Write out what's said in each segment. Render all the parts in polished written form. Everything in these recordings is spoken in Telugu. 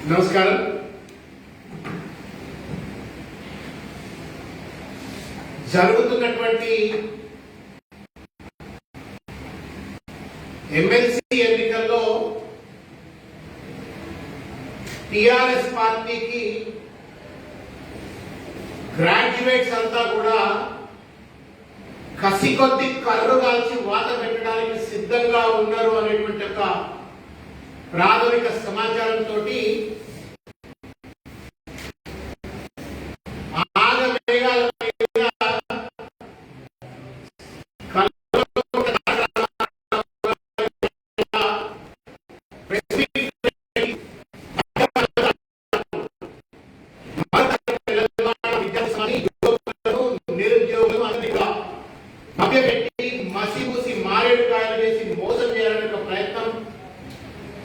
నమస్కారం. జరుగుతున్నటువంటి ఎమ్మెల్సీ ఎన్నికల్లో టిఆర్ఎస్ పార్టీకి గ్రాడ్యుయేట్స్ అంతా కూడా కసి కొద్ది కర్రు కాల్చి వాత పెట్టడానికి సిద్ధంగా ఉన్నారు అనేటువంటి ఒక ప్రాథమిక సమాచారంతో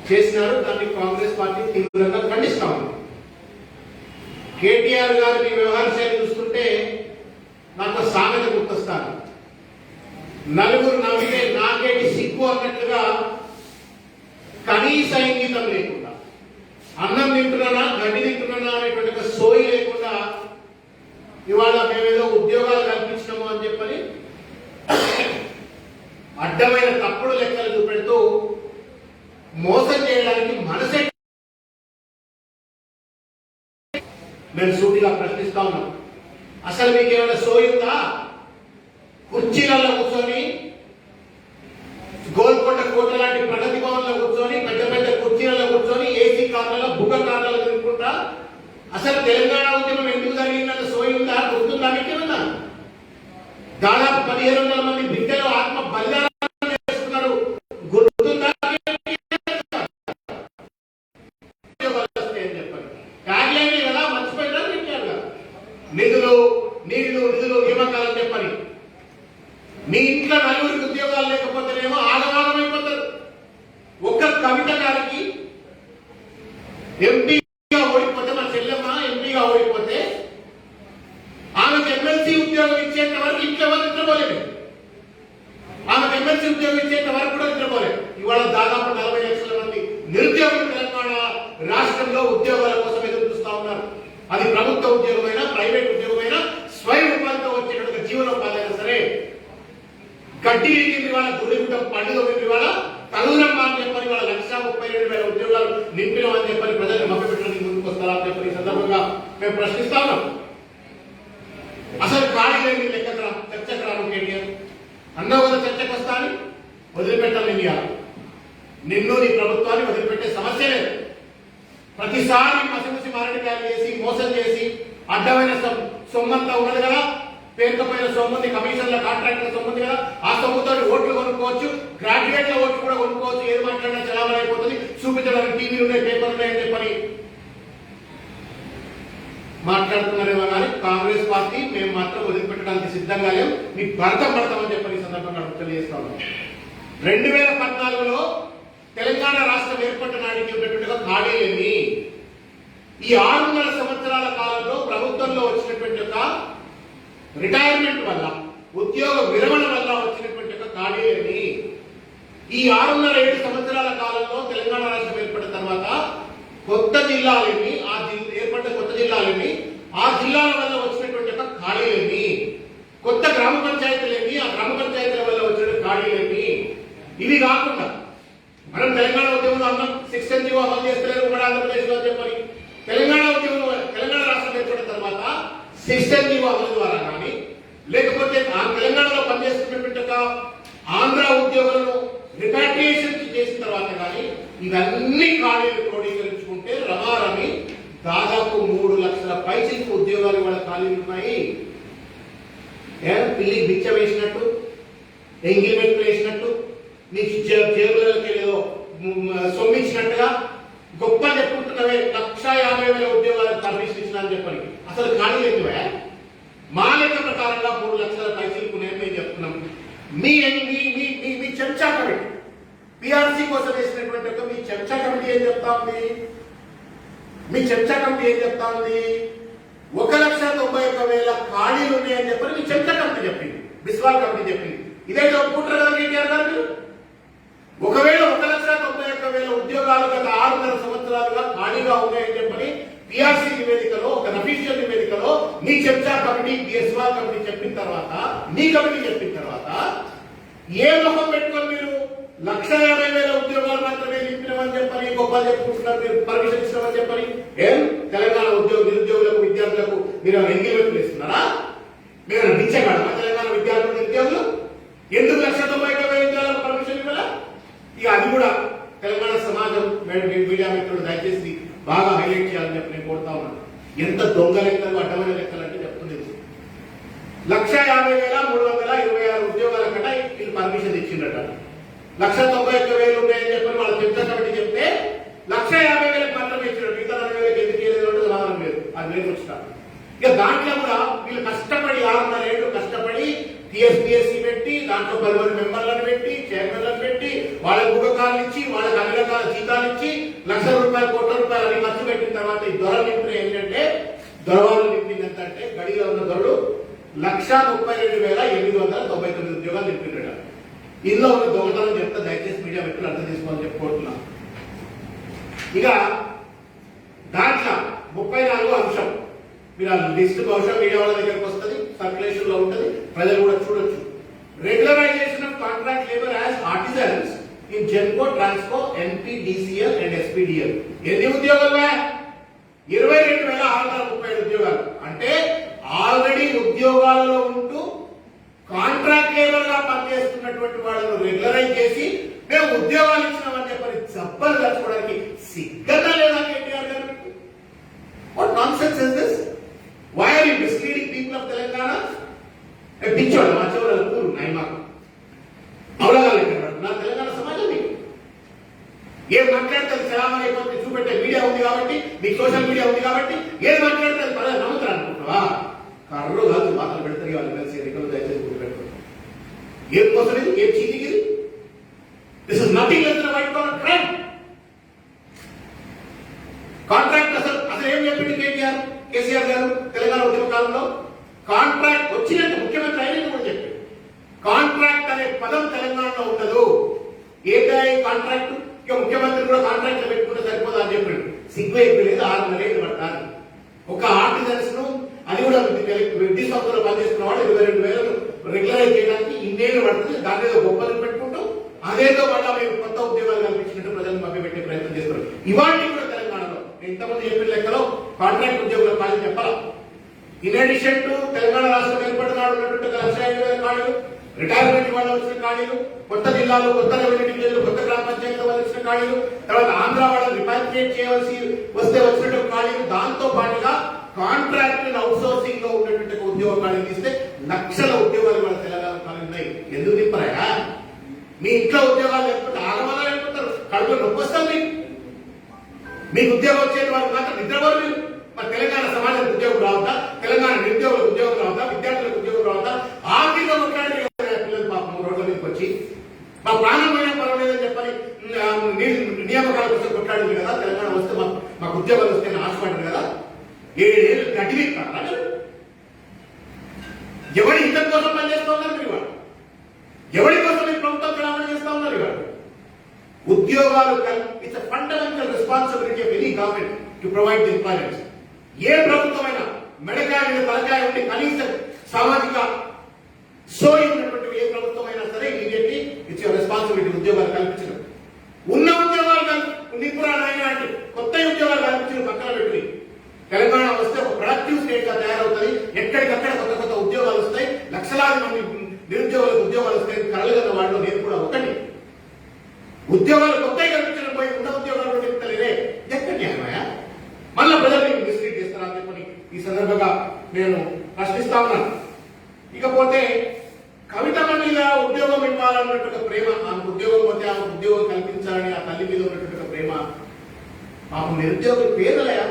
చేసినారు. దాన్ని కాంగ్రెస్ పార్టీ తీవ్రంగా ఖండిస్తా ఉంది. కేటీఆర్ గారి వ్యవహార శైలి చూస్తుంటే నాకు సామెత గుర్తొస్తాను. నలుగురు నవ్వితే నాకేటి సిగ్గు అన్నట్లుగా కనీస ఇంగితం లేకుండా, అన్నం తింటున్నానా గడ్డి తింటున్నానా అనేటువంటి ఒక సోయి లేకుండా ఇవాళ మేమేదో ఉద్యోగాలు కల్పించినాము అని చెప్పని అడ్డమైన తప్పుడు లెక్కలు చూపెడుతూ మోసం చేయడానికి మనసే. మేము సూటిగా ప్రశ్నిస్తా ఉన్నాం, అసలు మీకు ఏమైనా సోయుందా? కుర్చీలలో కూర్చొని గోల్కొండ కోట లాంటి ప్రగతి భవన్లో కూర్చొని పెద్ద పెద్ద కుర్చీలలో కూర్చొని ఏసీ కార్లలో బుగ్గ కార్లలో తిరుగుకుంటా అసలు తెలంగాణ ఉద్యమం ఎందుకు జరిగిందన్న సోయుందా? గుర్తుందా? మీకు ఏమన్నా? దాదాపు 1500 మంది బిడ్డలు ఆత్మ బలిదానం చేస్తున్నారు. గుర్తుందా? నిధులు నీళ్లు నిధులు నియామకాలని చెప్పని మీ ఇంట్లో నలుగురికి ఉద్యోగాలు లేకపోతేనేమో ఆగమాగమైపోతారు. ఒక్క కవిత గారికి ఎంపీగా ఓడిపోతే, మా చెల్లెమ్మ ఎంపీగా ఓడిపోతే ఆమెకు ఎమ్మెల్సీ ఉద్యోగం ఇచ్చేంత వరకు ఇంట్లో ఎవరు నిద్రపోలేదు. ఆమెకు ఎమ్మెల్సీ ఉద్యోగం ఇచ్చేంత వరకు కూడా నిద్రపోలేదు. ఇవాళ దాదాపు 40 లక్షల మంది నిరుద్యోగులు తెలంగాణ రాష్ట్రంలో ఉద్యోగాల కోసం ఎదురు చూస్తా ఉన్నారు. అది ప్రభుత్వ ఉద్యోగమైనా ప్రైవేట్ ఉద్యోగమైనా స్వయం ఉపాధితో వచ్చేటువంటి జీవనోపాధి సరే. గడ్డి రీతింది వాళ్ళ గురిగుడ్డం పండుగ వాళ్ళ తగురమ్మ అని చెప్పని వాళ్ళ 1,32,000 ఉద్యోగాలు నింపినాం అని చెప్పని ప్రజలు మభ్యపెట్టడానికి ముందుకు వస్తారా అని చెప్పని సందర్భంగా మేము ప్రశ్నిస్తా ఉన్నాం. అసలు ఖాళీ లేని చర్చకు రాను కేటీఆర్ అన్నావు కదా, చర్చకు వస్తా అని వదిలిపెట్టాలి. నిన్ను నీ ప్రభుత్వాన్ని వదిలిపెట్టే సమస్య లేదు. ప్రతిసారి మసిమసి మారడికాయలు చేసి మోసం చేసి అడ్డమైన సొమ్మంతా ఉన్నది కదా, పేరుకపోయిన సొమ్ముంది, కమిషన్ల కాంట్రాక్టుల సొమ్ముంది కదా, ఆ సొమ్ముతో ఓట్లు కొనుక్కోవచ్చు, గ్రాడ్యుయేట్ల ఓట్లు కూడా కొనుక్కోవచ్చు, ఏది మాట్లాడినా చలామణి అయిపోతుంది, చూపించడానికి టీవీలు ఉన్నాయి, పేపర్లు ఉన్నాయని చెప్పని మాట్లాడుతున్నారేమో కానీ కాంగ్రెస్ పార్టీ మేము మాత్రం వదిలిపెట్టడానికి సిద్ధంగా లేవు, మీకు భరతం పడతామని చెప్పని సందర్భంగా తెలియజేస్తాము. 2014లో తెలంగాణ రాష్ట్రం ఏర్పడిన నాటికి ఉన్నట్టుగా ఖాళీలేని ఈ 6.5 సంవత్సరాల కాలంలో ప్రభుత్వంలో వచ్చినటువంటి ఒక రిటైర్మెంట్ వల్ల, ఉద్యోగ విరమణ వల్ల వచ్చినటువంటి ఒక ఖాళీలేని ఈ 6.5-7 సంవత్సరాల కాలంలో తెలంగాణ రాష్ట్రం ఏర్పడిన తర్వాత కొత్త జిల్లాలని, ఏర్పడిన కొత్త జిల్లాలని, ఆ జిల్లాల వల్ల వచ్చినటువంటి ఒక ఖాళీలేని, కొత్త గ్రామ పంచాయతీలేని, ఆ గ్రామ పంచాయతీల వల్ల వచ్చిన ఖాళీలేని, ఇవి కాకుండా మనం తెలంగాణ ఉద్యమంలో అన్నాం 6th జీవో అమలు చేస్తలేరు ఉమ్మడి ఆంధ్రప్రదేశ్లో చెప్పని. తెలంగాణ రాష్ట్రం ఏర్పడిన తర్వాత 6th జీవో అమలు ద్వారా కానీ, లేకపోతే ఆ తెలంగాణలో పనిచేస్తున్నటువంటి ఆంధ్ర ఉద్యోగులను రిపాట్రియేషన్ చేసిన తర్వాత కానీ ఇవన్నీ ఖాళీలు క్రోడీకరించుకుంటే రమారమి దాదాపు 3 లక్షల పైచిలకు ఉద్యోగాలు వాళ్ళ ఖాళీలు ఉన్నాయి. పిల్లికి బిచ్చ వేసినట్టు, ఎంగిల్మెంట్ వేసినట్టు, నీకు జేబులకి ఏదో సొమ్మించినట్టుగా గొప్ప చెప్పుకుంటున్నవే 1,50,000 ఉద్యోగాలకు పర్మిషన్ ఇచ్చిన అని చెప్పని. అసలు ఖాళీ లేదువే. మా లెక్క ప్రకారంగా 3 లక్షల పైసలకు మేము చెప్తున్నాం. మీ చర్చా కమిటీ పిఆర్సీ కోసం వేసినటువంటి మీ చర్చా కమిటీ ఏం చెప్తా ఉంది? మీ చర్చా కమిటీ ఏం చెప్తా ఉంది? 1,91,000 ఖాళీలు ఉన్నాయని చెప్పని మీ చర్చా కమిటీ చెప్పింది, బిస్వాల్ కమిటీ చెప్పింది. ఇదైతే ఒప్పుకుంటారు కదా కేటీఆర్ గారు? ఒకవేళ 1,91,000 ఉద్యోగాలు గత 6.5 సంవత్సరాలుగా ఖాళీగా ఉన్నాయని చెప్పని పిఆర్సీ నివేదికలో, ఒక అఫీషియల్ నివేదికలో మీ చర్చా కమిటీ, బిఎస్వా కమిటీ చెప్పిన తర్వాత, మీ కమిటీ చెప్పిన తర్వాత ఏ మొహం పెట్టుకొని మీరు 1,50,000 ఉద్యోగాలు మాత్రమే నింపినమని చెప్పని గొప్పలు చెప్పుకుంటున్నారు, మీరు పర్మిషన్ ఇస్తామని చెప్పని. ఏం తెలంగాణ నిరుద్యోగులకు, విద్యార్థులకు మీరు ఎంగేజ్మెంట్ ఇస్తున్నారా? మీరు నిచ్చగలరా తెలంగాణ విద్యార్థులు, నిరుద్యోగులు? ఎందుకు 1,91,000 ఉద్యోగాలకు పర్మిషన్ ఇవ్వాలా? ఇక అది కూడా తెలంగాణ సమాజం మీడియా మిత్రులు దయచేసి బాగా హైలైట్ చేయాలని చెప్పి నేను కోరుతా ఉన్నాను. ఎంత దొంగ లెక్కలు, అడ్డమైన లెక్కలు అంటే చెప్తుంది. 1,50,326 ఉద్యోగాల కట వీళ్ళు పర్మిషన్ ఇచ్చిందట. 1,91,000 ఉన్నాయని చెప్పి వాళ్ళ చర్చా కమిటీ చెప్తే 1,50,000 మాత్రమే ఇచ్చినట్టు, మిగతా 40,000 ఎందుకు చేయలేదు సమాధానం లేదు. అది నేను వచ్చిన ఇక దాంట్లో కూడా వీళ్ళు కష్టపడి 6.5 ఏళ్ళు కష్టపడి టీఎస్పీఎస్సీ పెట్టి, దాంట్లో 10 మంది మెంబర్లను పెట్టి, చైర్మన్లను పెట్టి, వాళ్ళకి ఉపకారాలు ఇచ్చి, వాళ్ళకి అన్ని రకాల జీతాలు ఇచ్చి, ₹1,00,000 కోట్ల రూపాయలు అని ఖర్చు పెట్టిన తర్వాత ఈ దొరలు నింపిన ఏంటంటే, దొరవాళ్ళు నింపింది ఎంత అంటే, గడిలో ఉన్న దొరలు 1,32,899 ఉద్యోగాలు నింపినట. ఇందులో ఉన్న దొంగతనం చెప్తా, దయచేసి మీడియా వ్యక్తులు అర్థం చేసుకోవాలని చెప్పుకుంటున్నాం. ఇక దాంట్లో 34వ అంశం, మీరు ఆ లిస్ట్ బహుశా మీడియా వాళ్ళ దగ్గరకు వస్తుంది, సర్క్యులేషన్ లో ఉంటుంది, ప్రజలు కూడా చూడొచ్చు. Regularisation of contract labour as artisans in Genco, Transco, NPDCL and SPDCL. ఎన్ని ఉద్యోగాలు? 22,637 ఉద్యోగాలు. అంటే ఆల్రెడీ ఉద్యోగాలలో ఉంటూ కాంట్రాక్ట్ లేబర్ గా పనిచేస్తున్నటువంటి వాళ్ళను రెగ్యులరైజ్ చేసి మేము ఉద్యోగాలు ఇచ్చినామని చెప్పని జబ్బలు కలుసుకోవడానికి సిద్ధంగా లేదా కేటీఆర్ గారు? What nonsense is this? Why are you misleading people of Telangana? పిచ్చోళ్ళు మా చెవుల కూరు నాయ మాకు అవలగాలి నా తెలంగాణ సమాజం. ఏం మాట్లాడతారు సలామని అయిపోతే చూపెట్టే మీడియా ఉంది కాబట్టి, మీకు సోషల్ మీడియా ఉంది కాబట్టి ఏం మాట్లాడతారు ప్రజలు నమ్ముతారు అనుకుంటున్నావా? కర్రు కాదు మాటలు పెడతారు వాళ్ళు కలిసి ఎన్నికలు దయచేసి గుర్తుపెట్టుకోండి. ఏం కోసం ఇది? ఏం చీటిగిరి? This is nothing less than white collar crime. Contract అసలు ఏం చెప్పింది కేసీఆర్ గారు తెలంగాణ ఉద్యమ కాలంలో? కాంట్రాక్ట్ వచ్చినట్టు ముఖ్యమంత్రి అయినట్టు కూడా చెప్పారు. కాంట్రాక్ట్ అనే పదం తెలంగాణలో ఉండదు. ఏదైనా కాంట్రాక్ట్ ఇక ముఖ్యమంత్రి కూడా కాంట్రాక్ట్ పెట్టుకుంటే సరిపోదు అని చెప్పాడు. సిగ్గు అయిపోలేదు, 6.5 ఏళ్ళు పడతారు. ఒక ఆర్టిజన్స్ ను, అది కూడా విద్యుత్ సంస్థలో పనిచేస్తున్న వాళ్ళు 22,000 రెగ్యులరైజ్ చేయడానికి ఇన్నేళ్ళు పడుతుంది. దాని మీద గొప్పలు పెట్టుకుంటూ అదేదో మళ్ళీ మేము కొత్త ఉద్యోగాలు కల్పించినట్టు ప్రజలను మభ్యపెట్టే ప్రయత్నం చేస్తున్నారు. ఇవాళ కూడా తెలంగాణలో ఇంతమంది చెప్పిన లెక్కలో కాంట్రాక్ట్ ఉద్యోగుల ఖాళీ చెప్పాలా? ఇన్ అడిషన్ టు తెలంగాణ రాష్ట్రం ఏర్పడిన నాడు ఉన్నటువంటి 1,05,000 ఖాళీలు, రిటైర్మెంట్ వాళ్ళు వచ్చిన ఖాళీలు, కొత్త జిల్లాలు, కొత్త రెవెన్యూ డివిజన్లు, కొత్త గ్రామ పంచాయతీలు వచ్చిన ఖాళీలు, తర్వాత ఆంధ్ర వాళ్ళని రిపాట్రియేట్ చేయవలసి వస్తే వచ్చినటువంటి ఖాళీలు, దాంతో పాటుగా కాంట్రాక్ట్ అవుట్ సోర్సింగ్ లో ఉన్నటువంటి ఉద్యోగ ఖాళీలు తీస్తే లక్షల ఉద్యోగాలు మన తెలంగాణ ఖాళీ ఉన్నాయి. ఎందుకు తిప్పరాయా? మీ ఇంట్లో ఉద్యోగాలు లేకపోతే ఆగమలా లేకపోతారు, కడుపు నొప్పి వస్తుంది. మీకు ఉద్యోగం వచ్చేది వారికి మాత్రం నిద్రపోరు మీరు. మరి తెలంగాణ సమాజానికి ఉద్యోగం రావద్దా? తెలంగాణ నిరుద్యోగులకు ఉద్యోగం రావద్దా? విద్యార్థులకు ఉద్యోగం రావద్దా? ఆర్థిక కొట్లాడి పిల్లలు పాపం రోడ్ల మీదకి వచ్చి మా ప్రాణం పోయినా పర్వాలేదని చెప్పని నియామకాల కోసం కొట్లాడింది కదా. తెలంగాణ వస్తే మాకు ఉద్యోగాలు వస్తే ఆశపడ్డారు కదా. 7 ఏళ్ళు గడ్డి ఎవరి హితం కోసం పనిచేస్తూ ఉన్నారు మీరు? ఇవాళ ఎవరి కోసం ఈ ప్రభుత్వం చలామణి చేస్తూ ఉన్నారు? ఇవాళ ఉద్యోగాలు it's fundamental responsibility of any government to provide the employment. ఏ ప్రభుత్వమైనా మెడకాయ మీద తలకాయ ఉండి కనీస సామాజిక సోయి ఉన్నటువంటి ఏ ప్రభుత్వమైనా సరే ఇమీడియట్లీ ఇట్స్ యువర్ రెస్పాన్సిబిలిటీ ఉద్యోగాలు కల్పించడం. ఉన్న ఉద్యోగాలు నిపుణాలైన అంటే కొత్త ఉద్యోగాలు కల్పించడం పక్కన పెట్టి తెలంగాణ వస్తే ఒక ప్రొడక్టివ్ స్టేట్ గా తయారవుతుంది. ఎక్కడికక్కడ కొత్త కొత్త ఉద్యోగాలు వస్తాయి, లక్షలాది మంది నిరుద్యోగులకు ఉద్యోగాలు వస్తాయి. కలగన్న వాళ్ళు నేను కూడా ఒకటి. ఉద్యోగాలు కొత్త కల్పించడం పోయి ఉన్న ఉద్యోగాలు చెప్తలేదే, ఎక్కడ న్యాయమయ్యా? మళ్ళా ప్రజల్ని మిస్లీడ్ చేస్తారని చెప్పని ఈ సందర్భంగా నేను ప్రశ్నిస్తా ఉన్నాను. ఇకపోతే కవితమ్మ మీద ఉద్యోగం ఇవ్వాలన్నట్టు ప్రేమ, ఆమెకు ఉద్యోగం పోతే ఆమెకు ఉద్యోగం కల్పించాలని ఆ తల్లి మీద ఉన్నటువంటి ప్రేమ. పాపం నిరుద్యోగులు పేదలయా,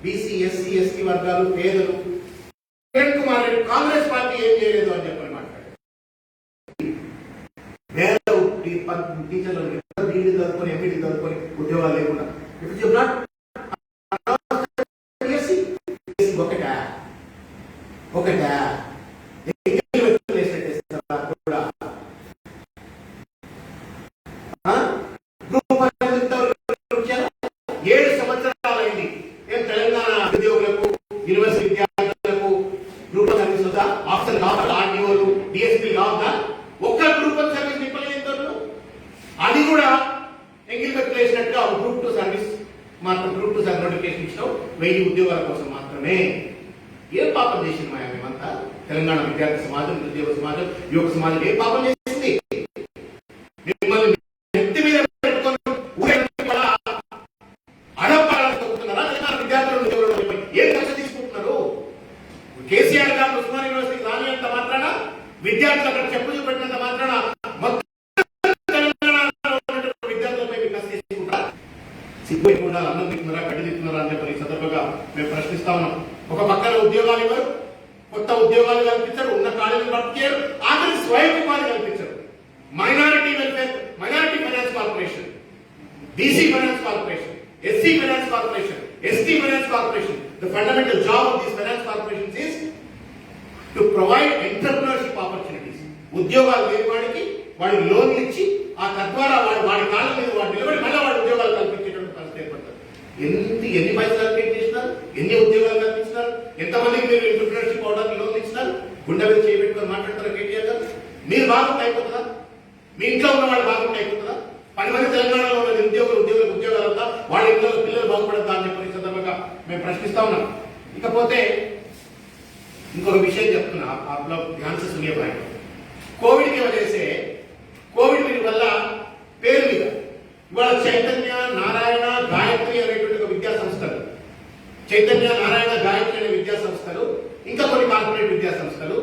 బీసీ, ఎస్సీ, ఎస్టీ వర్గాలు పేదలు. కిరణ్ కుమార్ రెడ్డి కాంగ్రెస్ పార్టీ ఏం చేయలేదు అని చెప్పని మాట్లాడారు. టీచర్లు డిగ్రీ చదువుకొని, ఎంపీడీ చదువుకొని ఉద్యోగాలు లేకుండా ఒకటా మాత్రం గ్రూప్ 2 సబ్ నోటిఫికేషన్ ఇచ్చినావు 1000 ఉద్యోగాల కోసం మాత్రమే. ఏ పాపం చేసింది మా మేమంతా? తెలంగాణ విద్యార్థి సమాజం, నిరుద్యోగ సమాజం, యువక సమాజం ఏ పాపం చేసింది? మిమ్మల్ని నెత్తి మీద పెట్టుకొని అడపాలని తొక్కుతున్నారా? తెలంగాణ విద్యార్థులు ఏం కష్ట తీసుకుంటున్నారు? కేసీఆర్ గారు ఉస్మాన్ యూనివర్సిటీకి రానియంత మాత్రాన, విద్యార్థులు అక్కడ చెప్పు చూపెట్టినంత మాత్రాన మొత్తం తెలంగాణ విద్యార్థులపై మీకు కష్ట తీసుకుంటారా? సిగ్గు ఎక్కువ అన్నం తింటున్నారా, గడ్డి తింటున్నారా అని చెప్పి ఈ సందర్భంగా మేము ప్రశ్నిస్తా ఉన్నాం. ఒక పక్కన ఉద్యోగాలు ఇవ్వరు, కొత్త ఉద్యోగాలు కల్పించరు, ఉన్న ఖాళీలు భర్తీ చేయరు, ఆఖరి స్వయం ఉపాధి కల్పించరు. Minority welfare, minority finance corporation, BC finance corporation, SC finance corporation, ST finance corporation. The fundamental job of these finance corporations is to provide entrepreneurship opportunities. ఉద్యోగాలు లేని వాడికి వాడి లోన్లు ఇచ్చి ఆ తద్వారా వాడి కాళ్ళ మీద వాడు నిలబడి మళ్ళీ వాడి ఉద్యోగాలు కల్పించేటువంటి పరిస్థితి ఏర్పడతారు. ఎన్ని పైసలు అలకేట్ చేసినారు, ఎన్ని ఉద్యోగాలు కల్పించినారు, ఎంతమందికి మీరు ఎంటర్ప్రినర్షిప్ అవడానికి లోన్లు ఇచ్చినారు? గుండె మీద చేయబెట్టుకొని మాట్లాడతారు కేటీఆర్ గారు. మీరు బాగుంటే అయిపోతుందా? మీ ఇంట్లో ఉన్న వాళ్ళు బాగుంటే అయిపోతుందా? 10 మంది తెలంగాణలో ఉన్న ఉద్యోగాలు అంతా వాళ్ళ ఇంట్లో పిల్లలు బాగుపడతా అని చెప్పి సందర్భంగా మేము ప్రశ్నిస్తా ఉన్నాం. ఇకపోతే ఇంకొక విషయం చెప్తున్నా, आपला ध्यान से सुनिए भाई. కోవిడ్ కి వజేసే కోవిడ్ వల్ల పేరు మీద ఇవాళ చైతన్య నారాయణ గాయత్రి అనేటువంటి విద్యా సంస్థలు, చైతన్య నారాయణ గాయత్రి అనే విద్యా సంస్థలు, ఇంకా కొన్ని కార్పొరేట్ విద్యా సంస్థలు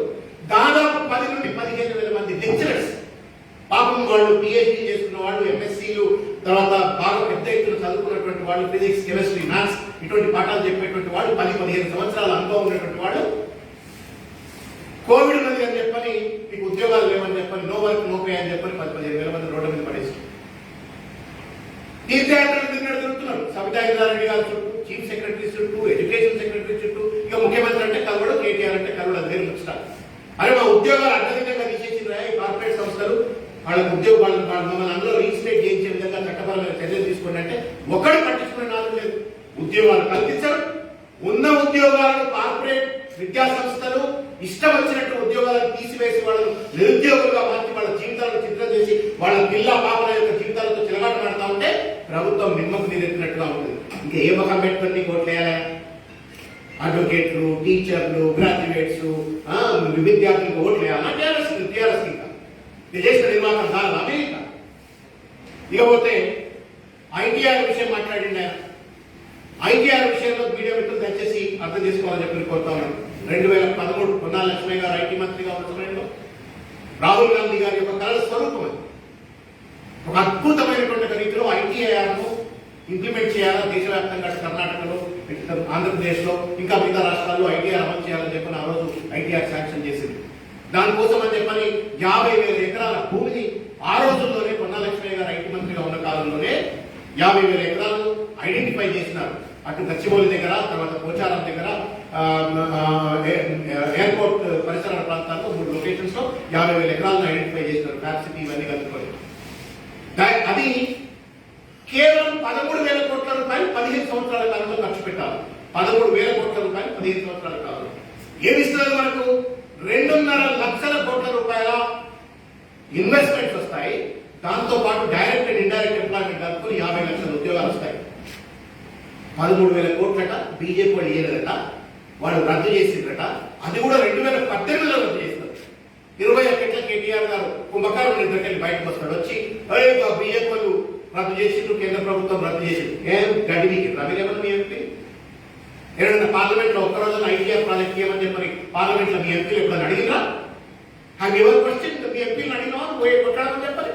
దాదాపు 10 నుండి 15,000 మంది లెక్చరర్స్, పాపం వాళ్ళు పిహెచ్డి చేసుకున్న వాళ్ళు, ఎంఎస్సీలు, తర్వాత బాగా పెద్ద ఎత్తున చదువుకున్నటువంటి వాళ్ళు, ఫిజిక్స్, కెమిస్ట్రీ, మ్యాథ్స్ ఇటువంటి పాఠాలు చెప్పేటువంటి వాళ్ళు, 10-15 సంవత్సరాల అనుభవం ఉన్నటువంటి వాళ్ళు కోవిడ్ ఉన్నది అని చెప్పని, మీకు ఉద్యోగాలు లేవని చెప్పని, నో వర్క్ నో పే అని చెప్పని 10-15,000 మంది రోడ్డు మీద పడేస్తారు. తీర్థయాత్రలు తిరుగుతున్నారు. సబితా ఇంద్రారెడ్డి గారి చుట్టూ, చీఫ్ సెక్రటరీ చుట్టూ, ఎడ్యుకేషన్ సెక్రటరీ చుట్టూ, ఇక ముఖ్యమంత్రి అంటే కలవడు, కేటీఆర్ అంటే కలవడు, అది వేరు ముచ్చుతారు. అరే మా ఉద్యోగాలు అడ్డదిడ్డంగా తీసేసిందా ఈ కార్పొరేట్ సంస్థలు? వాళ్ళకి ఉద్యోగాలు మమ్మల్ని అందులో రిజిస్ట్రేట్ చేయించే విధంగా చట్టపరమైన చర్యలు తీసుకోండి అంటే ఒకడు పట్టించుకునే నాలుగు లేదు. ఉద్యోగాలు కల్పించరు. ఉన్న ఉద్యోగాలను కార్పొరేట్ విద్యా సంస్థలు ఇష్టం వచ్చినట్టు ఉద్యోగాలను తీసివేసి వాళ్ళను నిరుద్యోగులుగా మార్చి వాళ్ళ జీవితాలను చిత్రం చేసి వాళ్ళ పిల్ల పాపల యొక్క జీవితాలతో చిలగాట పడతా ఉంటే ప్రభుత్వం నిమ్మకు నీరెత్తినట్టుగా ఉంటుంది. ఇంకా ఏ ముఖం పెట్టుకుని ఓట్లేయాలా? అడ్వకేట్లు, టీచర్లు, గ్రాడ్యుయేట్స్, విద్యార్థులకు ఓట్లేయాలా? టీఆర్ఎస్ ఇంకా విదేశ నిర్వాహకం కాదు అమెరికా. ఇకపోతే ఐటీఆర్ విషయం మాట్లాడింది. ఐటీఆర్ విషయంలో మీడియా మిత్రులు దయచేసి అర్థం చేసుకోవాలని చెప్పి కోరుతా ఉన్నాను. 2013 పొన్నాల లక్ష్మయ్య గారు ఐటీ మంత్రిగా ఉన్న సమయంలో రాహుల్ గాంధీ గారి యొక్క కళల స్వరూపం అది. ఒక అద్భుతమైనటువంటి రీతిలో ఐటీఐఆర్ ను ఇంప్లిమెంట్ చేయాలా దేశవ్యాప్తంగా, కర్ణాటకలో, ఆంధ్రప్రదేశ్ లో, ఇంకా మిగతా రాష్ట్రాల్లో ఐటీఆర్ అమలు చేయాలని చెప్పని ఆ రోజు ఐటీఆర్ శాంక్షన్ చేసింది. దానికోసం అని చెప్పని 50,000 ఎకరాల భూమిని ఆ రోజుల్లోనే పొన్నాల లక్ష్మయ్య గారు ఐటీ మంత్రిగా ఉన్న కాలంలోనే 50,000 ఎకరాలను ఐడెంటిఫై చేసినారు. అటు గచ్చిబౌలి దగ్గర, తర్వాత పోచారం దగ్గర, ఎయిర్పోర్ట్ పరిసర ప్రాంతాల్లో 3 లొకేషన్స్ లో 50,000 ఎకరాలను ఐడెంటిఫై చేసినారు. క్యాప్సిటీ ఇవన్నీ కలుపుకొని అది కేవలం 13,000 కోట్ల రూపాయలు 15 సంవత్సరాల కాలంలో ఖర్చు పెట్టాలి. 13,000 కోట్ల రూపాయలు 15 సంవత్సరాల కాలంలో ఏమిస్తున్నారు మనకు? 2.5 లక్షల కోట్ల రూపాయల ఇన్వెస్ట్మెంట్స్ వస్తాయి. దాంతో పాటు డైరెక్ట్ అండ్ ఇండైరెక్ట్ ఎంప్లాయ్మెంట్ కలుపుకొని 50 లక్షల ఉద్యోగాలు వస్తాయి. 13,000 కోట్లట బీజేపీ వాళ్ళు ఇయ్యలేదట, వాళ్ళు రద్దు చేసిందట. అది కూడా 2018లో రద్దు చేస్తారు. 21 కేటీఆర్ గారు కుంభకారం నిద్రకెళ్ళి బయటకు వస్తాడు. వచ్చి బీజేపీ వాళ్ళు రద్దు చేసిండ్రు, కేంద్ర ప్రభుత్వం రద్దు చేసింది. ఏం గడివికి రవిరేమని మీ ఎంపీ ఏదైనా పార్లమెంట్ లో ఒక్కరోజు ఐటీఆర్ ప్రాజెక్ట్ చేయమని చెప్పని పార్లమెంట్ లో మీ ఎంపీలు ఎప్పుడైనా అడిగినా? హ్యావ్ ఎవర్ క్వశ్చన్ మీ ఎంపీలు అడిగినా పోయే కొట్టాడని చెప్పని?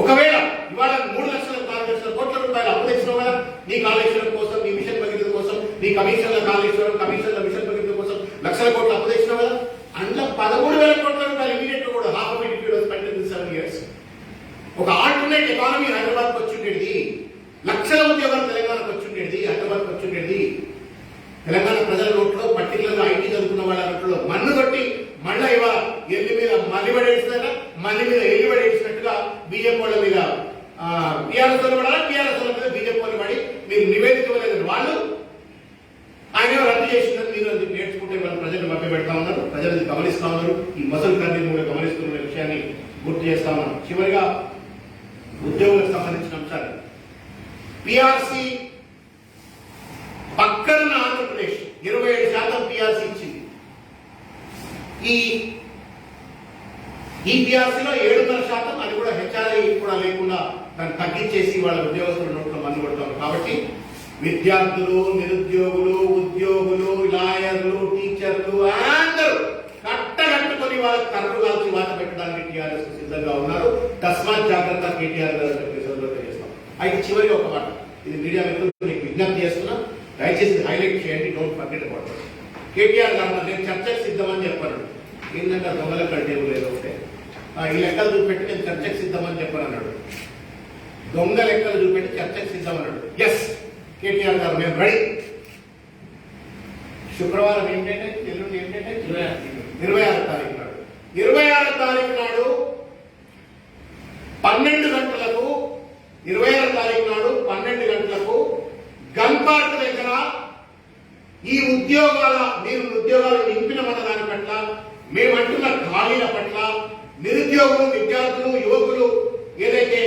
ఒకవేళ ఇవాళ 3 లక్షల 4 లక్షల కోట్ల రూపాయలు అప్పు తెచ్చినావు కదా నీ కాళేశ్వరం కోసం, నీ మిషన్ భగీరథ కోసం, నీ కమిషన్ల కాళేశ్వరం, కమిషన్ల మిషన్ భగీరథ కోసం లక్షల కోట్ల అప్పు తెచ్చినావు కదా. అందులో 13,000 కోట్ల రూపాయలు ఇమీడియట్ కూడా half of it was spent in 7 years. ఒక ఆల్టర్నేట్ ఎకానమీ హైదరాబాద్కి వచ్చిండేది, లక్షల ఉద్యోగాలు తెలంగాణకు వచ్చిండేది, హైదరాబాద్కి వచ్చిండేది. తెలంగాణ ప్రజల నోట్లో, పర్టికులర్ ఐటీ చదువుకున్న వాళ్ళ నోట్లో మన్ను కొట్టి మళ్ళీ ఇవాళ ఎల్లి మీద మళ్ళీ పడేసినట్ట, మళ్ళీ మీద ఎల్లి పడేసినట్టుగా బీజేపీ వాళ్ళ మీద టీఆర్ఎస్ వాళ్ళు పడాలా, టీఆర్ఎస్ వాళ్ళ మీద బీజేపీ వాళ్ళు పడి మీరు నివేదిక ఇవ్వలేదు. వాళ్ళు ఆయన రద్దు చేసిందని మీరు అది నేర్చుకుంటే వాళ్ళు ప్రజలు మభ్య పెడతా ఉన్నారు. ప్రజలు గమనిస్తా ఉన్నారు. ఈ మసలు కన్నీరు కూడా గమనిస్తున్న విషయాన్ని గుర్తు చేస్తా ఉన్నాం. చివరిగా ఉద్యోగులకు సంబంధించిన అంశాలు పిఆర్సి పక్కన ఆంధ్రప్రదేశ్ 27% పిఆర్సి ఇచ్చింది. ఈ పిఆర్సీలో 7.5% అది కూడా హెచ్ఆర్ఐ కూడా లేకుండా దాన్ని తగ్గించేసి వాళ్ళ ఉద్యోగస్తుల నోట్లో మందు కొడతాం. కాబట్టి విద్యార్థులు, నిరుద్యోగులు, ఉద్యోగులు, లాయర్లు, టీచర్లు అందరూ కట్టగట్టుకొని వాళ్ళ కర్రు కాల్చి వాత పెట్టడానికి టీఆర్ఎస్ సిద్ధంగా ఉన్నారు. తస్మాత్ జాగ్రత్త కేటీఆర్ గారు తెలియజేస్తాం. అయితే చివరి ఒక మాట, ఇది మీడియా మిత్రులకు మీకు విజ్ఞప్తి చేస్తున్నా, దయచేసి హైలైట్ చేయండి. Don't forget about it. KTR గారు నేను చర్చకు సిద్ధమని చెప్పాను. ఏంటంటే దొంగల టేబుల్ ఏదో ఉంటే ఈ లెక్కలు చూపెట్టి నేను చర్చకు సిద్ధమని చెప్పాను అన్నాడు. దొంగ లెక్కలు చూపెట్టి చర్చకు సిద్ధం అన్నాడు. ఎస్ కేటీఆర్ గారు మేము రెడీ. శుక్రవారం ఏంటంటే ఎల్లుండి ఏంటంటే 26వ తారీఖు నాడు 26వ తారీఖు నాడు 12 గంటలకు 26వ తారీఖు నాడు 12 గంటలకు గన్ పార్క్ దగ్గర ఈ మీరు ఉద్యోగాలు నింపినమన్న దాని పట్ల, మేమంటున్న ఖాళీల పట్ల, నిరుద్యోగులు, విద్యార్థులు, యువకులు ఏదైతే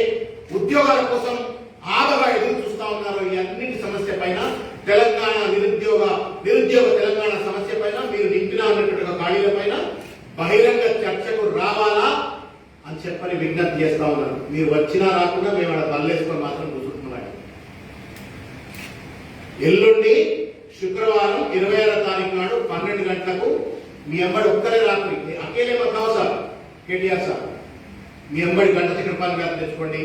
ఉద్యోగాల కోసం ఆగగా ఎదురు చూస్తా ఉన్నారో ఈ అన్నింటి సమస్య పైన, తెలంగాణ నిరుద్యోగ తెలంగాణ సమస్య పైన, మీరు నింపిన అన్నట్టుగా ఖాళీల పైన బహిరంగ చర్చకు రావాలా అని చెప్పని విజ్ఞప్తి చేస్తా ఉన్నాను. మీరు వచ్చినా రాకుండా మేము అక్కడ బల్లేసుకొని మాత్రం కూర్చుంటున్నాం. ఎల్లుండి శుక్రవారం 26వ తారీఖు నాడు 12 గంటలకు మీ అమ్మడి ఒక్కరే రాత్రి అకేలే మతావు సార్ కేటీఆర్ సార్, మీ అమ్మడి గంట చక్రపాణి గారిని తెచ్చుకోండి.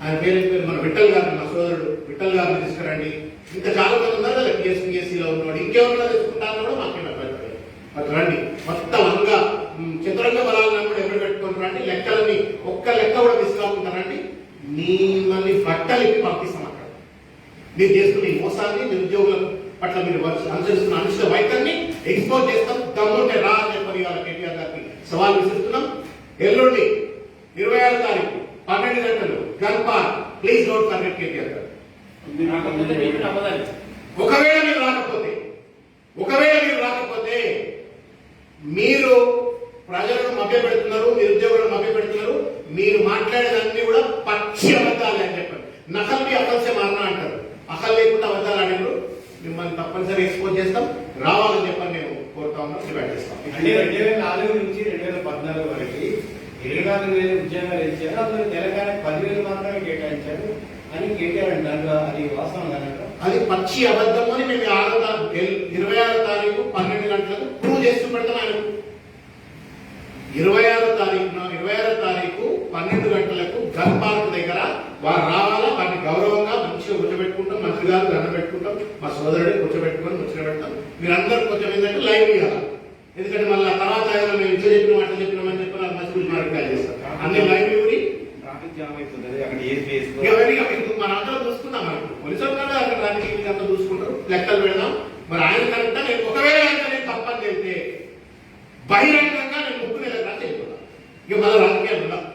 ఆయన పేరు మన విఠల్ గారిని, మా సోదరుడు విఠల్ గారిని తీసుకురండి. ఇంకా చాలా మంది ఉన్నారు కదా పిఎస్సీలో ఉన్నాడు, ఇంకేమన్నా తెచ్చుకుంటారని కూడా మాకేం అభిప్రాయం. అటు రండి, మొత్తం అంగా చతురంగ బలాలను కూడా ఎవరు పెట్టుకొని రండి. లెక్కలని ఒక్క లెక్క కూడా తీసుకుంటారండి. మిమ్మల్ని బట్టలు ఇప్పి పంపిస్తాం. అక్కడ మీరు చేసుకునే మోసాన్ని, నిరుద్యోగుల పట్ల మీరు అనుసరిస్తున్న అనుచిత వైఖరిని ఎక్స్పోజ్ చేస్తాం. దమ్ముంటే రా అని చెప్పని వాళ్ళ కేటీఆర్ గారికి సవాల్ విసురుతున్నాం. ఎల్లుండి 26వ తారీఖు 12 గంటలు gun park. Please don't forget KTR గారు. ఒకవేళ మీరు రాకపోతే మీరు ప్రజలను మభ్యపెడుతున్నారు, నిరుద్యోగులను మభ్యపెడుతున్నారు. మీరు మాట్లాడేదన్నీ కూడా పచ్చి అబద్ధాలు అని చెప్పారు. నకల్ని అకల్సే మారణ అంటారు. అకల్ లేకుండా అబద్ధాలు ఆడినారు. మిమ్మల్ని తప్పనిసరి ఎక్స్పోజ్ చేస్తాం. రావాలని చెప్పని నేను కోరుతా ఉన్నాం. డిమాండ్ చేస్తాం. అంటే 2004 నుంచి 2014 వరకు 24,000 ఉద్యోగాలు ఇచ్చారు. అందులో తెలంగాణ 10,000 మాత్రమే కేటాయించారు అని కేటీఆర్ అంటారు. అది వాస్తవం కనుక అది పచ్చి అబద్ధం అని మేము 26వ తారీఖు 12 గంటలకు ప్రూవ్ చేస్తూ పెడతాం. ఆయన 26వ తారీఖు 12 గంటలకు గన్ పార్క్ దగ్గర వారు రావాలా. వారిని గౌరవంగా మంచిగా కూర్చోబెట్టుకుంటాం. మంత్రి గారు దండ పెట్టుకుంటాం. మా సోదరుడే కూర్చోబెట్టుకొని ముచ్చట పెడతాం. మీరందరూ కొంచెం ఏంటంటే లైవ్ ఇవ్వాలి. ఎందుకంటే మళ్ళీ తర్వాత మేము ఇట్లా చెప్పిన మాట చెప్పినామని చెప్పి నాకు మంచి గురించి మార్కెట్ చేస్తాం. అన్ని లైవ్ ఇవ్వని మన అందరూ చూసుకుంటాం. మనకు పోలీసు అక్కడ రాజకీయ అంతా చూసుకుంటారు. లెక్కలు పెడదాం. మరి ఆయన కనుక నేను ఒకవేళ నేను తప్పని చెప్తే బహిరంగంగా నేను ముక్కు నెల రాసి చెప్తున్నాను. ఇక మళ్ళీ రాజకీయాలు ఉండాలి.